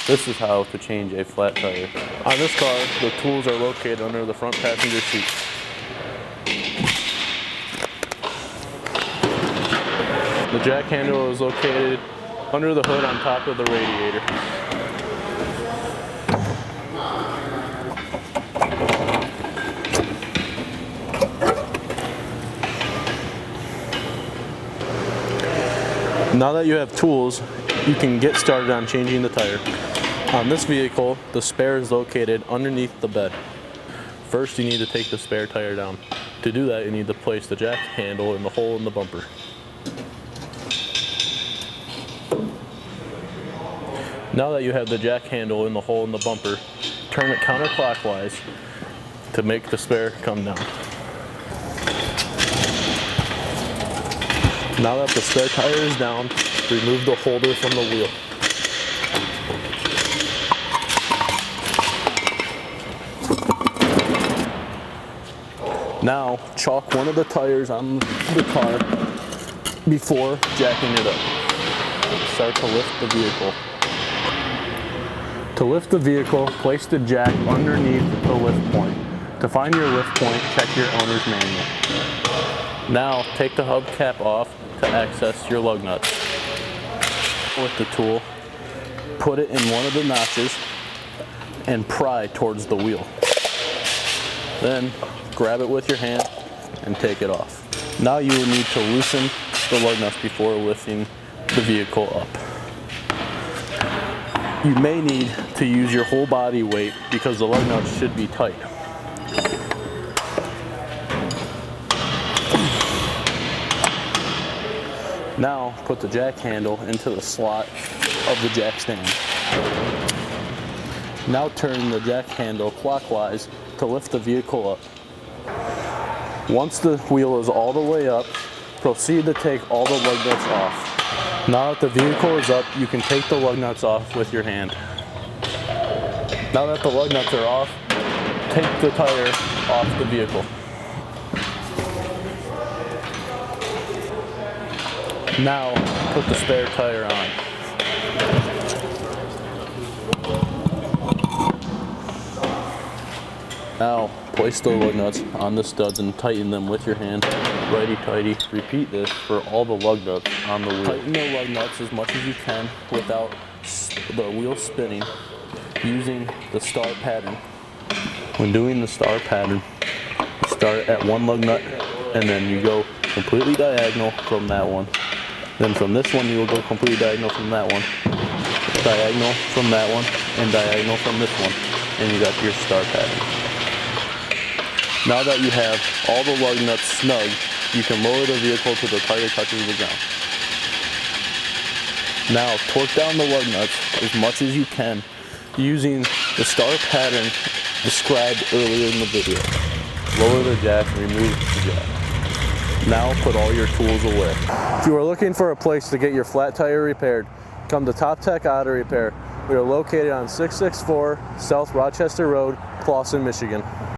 This is how to change a flat tire. On this car, the tools are located under the front passenger seat. The jack handle is located under the hood on top of the radiator. Now that you have tools, you can get started on changing the tire. On this vehicle, the spare is located underneath the bed. First, you need to take the spare tire down. To do that, you need to place the jack handle in the hole in the bumper. Now that you have the jack handle in the hole in the bumper, turn it counterclockwise to make the spare come down. Now that the spare tire is down, remove the holder from the wheel. Now, chalk one of the tires on the car before jacking it up. Start to lift the vehicle. To lift the vehicle, place the jack underneath the lift point. To find your lift point, check your owner's manual. Now, take the hubcap off to access your lug nuts. With the tool, put it in one of the notches and pry towards the wheel. Then, grab it with your hand and take it off. Now you will need to loosen the lug nuts before lifting the vehicle up. You may need to use your whole body weight because the lug nuts should be tight. Now put the jack handle into the slot of the jack stand. Now turn the jack handle clockwise to lift the vehicle up. Once the wheel is all the way up, proceed to take all the lug nuts off. Now that the vehicle is up, you can take the lug nuts off with your hand. Now that the lug nuts are off, take the tire off the vehicle. Now, put the spare tire on. Now, place the lug nuts on the studs and tighten them with your hand, righty-tighty. Repeat this for all the lug nuts on the wheel. Tighten the lug nuts as much as you can without the wheel spinning, using the star pattern. When doing the star pattern, start at one lug nut and then you go completely diagonal from that one. Then from this one, you will go completely diagonal from that one, diagonal from that one, and diagonal from this one. And you got your star pattern. Now that you have all the lug nuts snug, you can lower the vehicle till the tire touches the ground. Now, torque down the lug nuts as much as you can using the star pattern described earlier in the video. Lower the jack, remove the jack. Now put all your tools away. If you are looking for a place to get your flat tire repaired, come to Top Tech Auto Repair. We are located on 664 South Rochester Road, Clawson, Michigan.